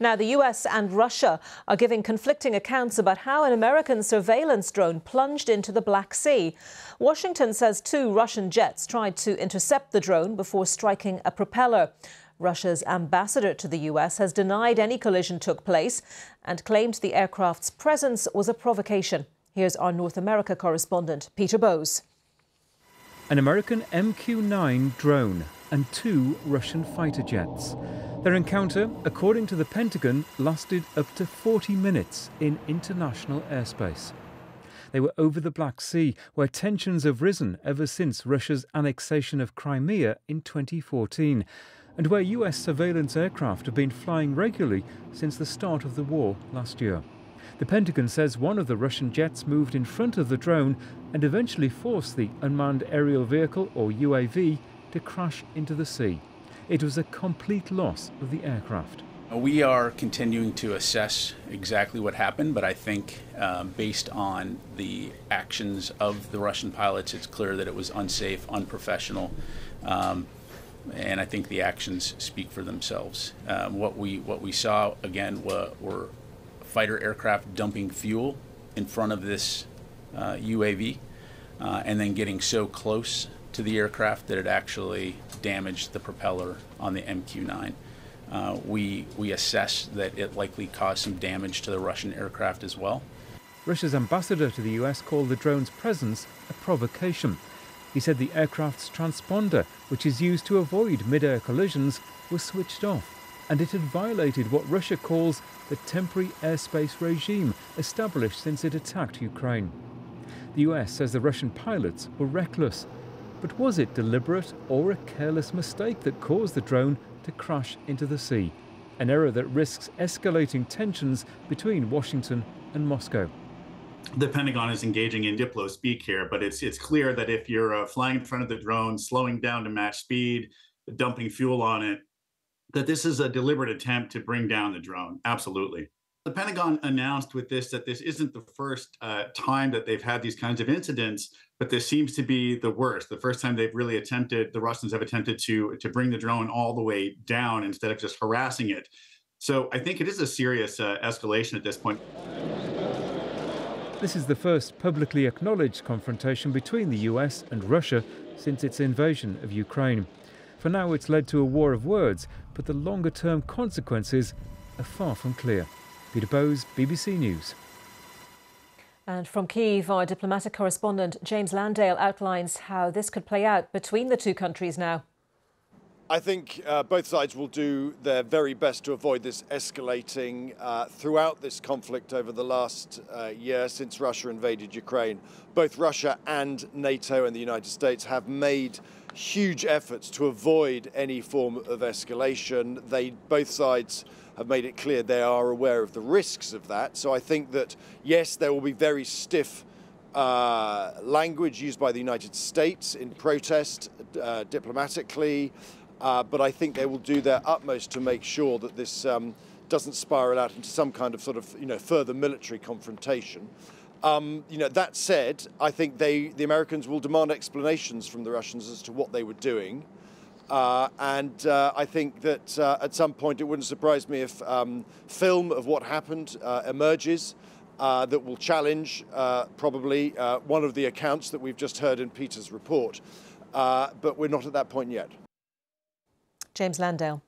Now, the US and Russia are giving conflicting accounts about how an American surveillance drone plunged into the Black Sea. Washington says 2 Russian jets tried to intercept the drone before striking a propeller. Russia's ambassador to the US has denied any collision took place and claimed the aircraft's presence was a provocation. Here's our North America correspondent, Peter Bowes. An American MQ-9 drone and 2 Russian fighter jets. Their encounter, according to the Pentagon, lasted up to 40 minutes in international airspace. They were over the Black Sea, where tensions have risen ever since Russia's annexation of Crimea in 2014, and where US surveillance aircraft have been flying regularly since the start of the war last year. The Pentagon says one of the Russian jets moved in front of the drone and eventually forced the unmanned aerial vehicle, or UAV, to crash into the sea. It was a complete loss of the aircraft. We are continuing to assess exactly what happened, but I think based on the actions of the Russian pilots, it's clear that it was unsafe, unprofessional, and I think the actions speak for themselves. What we saw, again, were fighter aircraft dumping fuel in front of this UAV and then getting so close to the aircraft that it actually damaged the propeller on the MQ-9. We assess that it likely caused some damage to the Russian aircraft as well. Russia's ambassador to the US called the drone's presence a provocation. He said the aircraft's transponder, which is used to avoid mid-air collisions, was switched off, and it had violated what Russia calls the temporary airspace regime established since it attacked Ukraine. The US says the Russian pilots were reckless. But was it deliberate or a careless mistake that caused the drone to crash into the sea? An error that risks escalating tensions between Washington and Moscow. The Pentagon is engaging in diplo speak here, but it's clear that if you're flying in front of the drone, slowing down to match speed, dumping fuel on it, that this is a deliberate attempt to bring down the drone. Absolutely. The Pentagon announced with this that this isn't the first time that they've had these kinds of incidents, but this seems to be the worst. The first time they've really attempted, the Russians have attempted to bring the drone all the way down instead of just harassing it. So I think it is a serious escalation at this point. This is the first publicly acknowledged confrontation between the US and Russia since its invasion of Ukraine. For now, it's led to a war of words, but the longer-term consequences are far from clear. Peter Bowes, BBC News. And from Kyiv, our diplomatic correspondent James Landale outlines how this could play out between the 2 countries now. I think both sides will do their very best to avoid this escalating throughout this conflict over the last year since Russia invaded Ukraine. Both Russia and NATO and the United States have made huge efforts to avoid any form of escalation. Both sides have made it clear they are aware of the risks of that. So I think that, yes, there will be very stiff language used by the United States in protest diplomatically, but I think they will do their utmost to make sure that this doesn't spiral out into some kind of further military confrontation. That said, I think the Americans will demand explanations from the Russians as to what they were doing. And I think that at some point it wouldn't surprise me if film of what happened emerges that will challenge probably one of the accounts that we've just heard in Peter's report. But we're not at that point yet. James Landale.